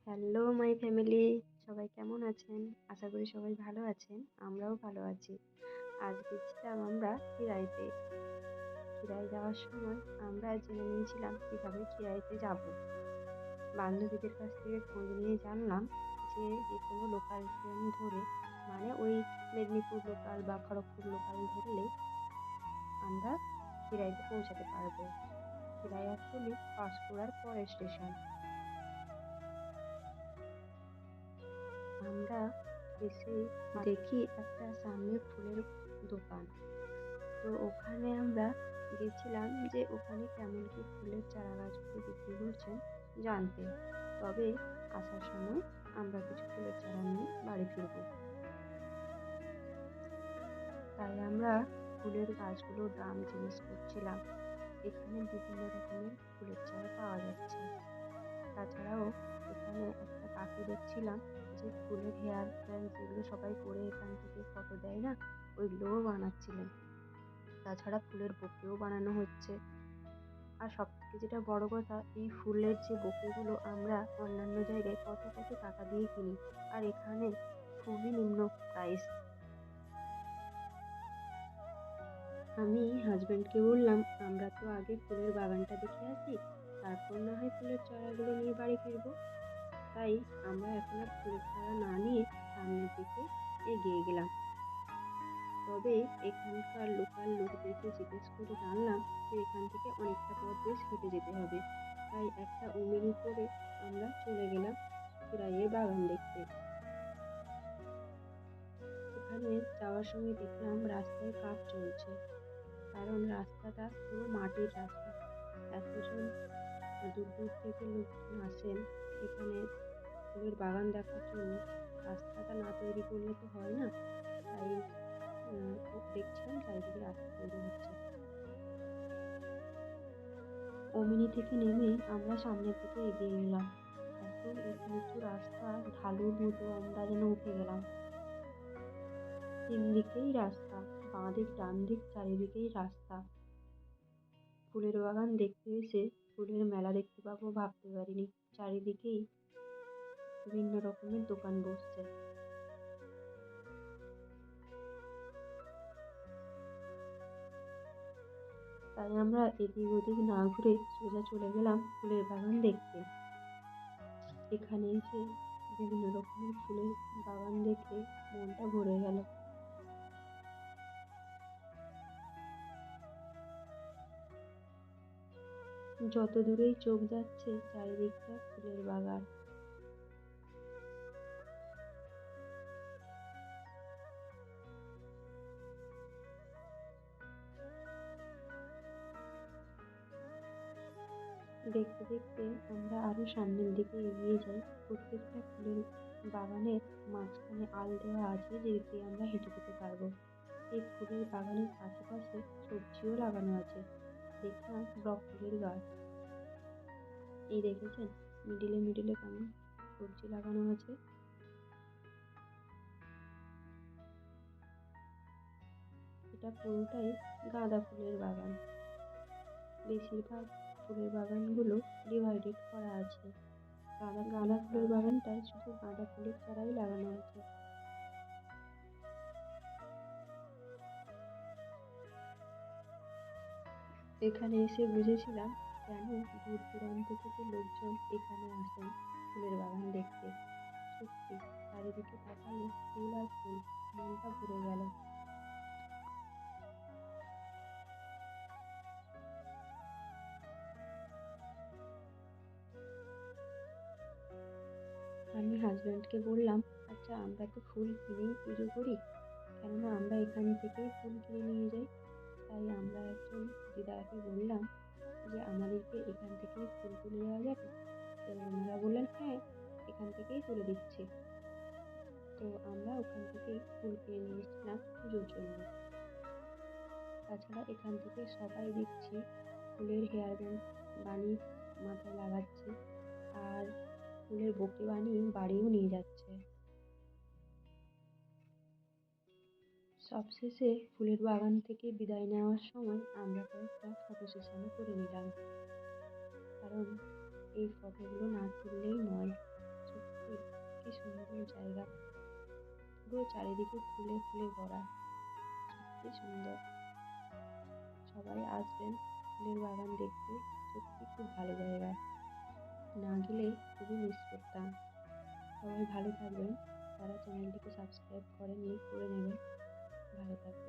Hello my family, সবাই কেমন আছেন? আশা করি সবাই ভালো আছেন। আমরাও ভালো আছি। আজ গেছিলাম আমরা খিরাইতে। খিরাই যাওয়ার সময় আমরা জেনে নিয়েছিলাম কিভাবে খিরাইতে যাবো। বান্ধবীদের কাছ থেকে খোঁজ নিয়ে জানলাম যে কোনো লোকাল ট্রেন ধরে মানে ওই মেদিনীপুর লোকাল বা খড়গপুর লোকাল ধরলেই আমরা খিরাইতে পৌঁছাতে পারবো। খিরাই অ্যাকচুয়ালি পাঁশকুড়ার পরের স্টেশন। আমরা এসে দেখি একটা সামনে ফুলের দোকান। তো ওখানে আমরা গেছিলাম যে ওখানে কেমন কি ফুলের চারা গাছগুলো বিক্রি করছেন জানতে। তবে আসার সময় আমরা কিছু ফুলের চারা নিয়ে বাড়ি ফিরবো। তাই আমরা ফুলের গাছগুলোর দাম জিজ্ঞেস করছিলাম। এখানে বিভিন্ন রকমের ফুলের চারা পাওয়া যাচ্ছে। তাছাড়াও এখানে একটা কাকু দেখছিলাম যে ফুলের হেয়ার ব্যান্ড যেগুলো সবাই করে এখান থেকে ফটো দেয় না, ওইগুলোও বানাচ্ছিলেন। তাছাড়া ফুলের বোকেও বানানো হচ্ছে। আর সবথেকে যেটা বড় কথা, এই ফুলের যে বোকেগুলো আমরা অন্যান্য জায়গায় কত কত টাকা দিয়ে কিনি, আর এখানে খুবই নিম্ন প্রাইস। আমি হাজব্যান্ডকে বললাম আমরা তো আগে ফুলের বাগানটা দেখে আসি, তারপর না হয় ফুলের চারাগুলো নিয়ে বাড়ি ফিরবো। তাই আমরা এখন আর ফুলের চারা না নিয়ে সামনের দিকে এগিয়ে গেলাম। তবে এখানকার লোকাল লোকদেরকে জিজ্ঞেস করে জানলাম যে এখান থেকে অনেকটা পথ বেশ হেঁটে যেতে হবে। তাই একটা ওমিনি করে আমরা চলে গেলাম খিরাইয়ের বাগান দেখতে। এখানে যাওয়ার সময় দেখলাম রাস্তায় কাজ চলছে, কারণ রাস্তাটা পুরো মাটির রাস্তা। এতজন দূর দূর থেকে লোকজন আসেন এখানে ফুলের বাগান দেখার জন্য। রাস্তাটা না তৈরি করলে তো হয় না। তাই দেখছিলাম চারিদিকে রাস্তা তৈরি হচ্ছে। ওমিনি থেকে নেমে আমরা সামনের দিকে এগিয়ে গেলাম। এত উঁচু উঁচু রাস্তা, ঢালুর মতো আমরা যেন উঠে গেলাম। তিন দিকেই রাস্তা, বাঁ দিক ডান দিক চারিদিকেই রাস্তা। ফুলের বাগান দেখতে এসে ফুলের মেলা দেখতে পাবো ভাবতে পারিনি। চারিদিকেই বিভিন্ন রকমের দোকান বসছে। তাই আমরা এদিক ওদিক না ঘুরে সোজা চলে গেলাম ফুলের বাগান দেখতে। এখানে এসে বিভিন্ন রকমের ফুলের বাগান দেখে মনটা ভরে গেল। যত দূরেই চোখ যাচ্ছে চারিদিকটা ফুলের বাগান। দেখতে দেখতে আমরা আরো সামনের দিকে এগিয়ে যাই। প্রত্যেকটা ফুলের বাগানের মাঝখানে আল দেওয়া আছে যেদিক দিয়ে আমরা হেঁটে যেতে পারবো। এই ফুলের বাগানের পাশে পাশে সবজিও লাগানো আছে। দেখলাম ব্রকলির গাছ। এই দেখেছেন মিডিলে মিডিলে কেমন সবজি লাগানো আছে। এটা পুরোটাই গাঁদা ফুলের বাগান। বেশিরভাগ ফুলের বাগানগুলো ডিভাইডেড করা আছে। গাঁদা ফুলের বাগানটায় শুধু গাঁদা ফুলের চারাই লাগানো আছে। এখানে এসে বুঝেছিলাম কেন দূর দূরান্ত থেকে লোকজন এখানে আসেন ফুলের বাগান দেখতে। সত্যি চারিদিকে তাকালে ফুল আর ফুল, মনটা ভরে গেল। আমি হাজব্যান্ডকে বললাম আচ্ছা আমরা তো ফুল কিনেই পুজো করি, কেননা আমরা এখান থেকেই ফুল কিনে নিয়ে যাই। তাই আমরা একজন দিদাকে বললাম যে আমাদেরকে এখান থেকেই ফুল তুলে দেওয়া যাবে। তো ওনারা বললেন হ্যাঁ, এখান থেকেই তুলে দিচ্ছি। তো আমরা ওখান থেকেই ফুল কিনে নিয়ে এসেছিলাম পুজোর জন্য। তাছাড়া এখান থেকে সবাই দেখছি ফুলের হেয়ার ব্যান্ড বানিয়ে মাথায় লাগাচ্ছে, আর ফুলের বোকে বানিয়ে বাড়িও নিয়ে যাচ্ছে। সবশেষে ফুলের বাগান থেকে বিদায় নেওয়ার সময় আমরা কয়েকটা ফটো সেশনও করে নিলাম, কারণ এই ফটোগুলো না তুললেই নয়। চারিদিকে ফুলে ফুলে ভরা, সত্যি সুন্দর। সবাই আসবেন ফুলের বাগান দেখতে, সত্যি খুব ভালো জায়গা, না গেলে খুবই মিস করতাম। সবাই ভালো থাকবেন, যারা চ্যানেলটিকে সাবস্ক্রাইব করেননি করে নেবেন। ভালো থাকবেন।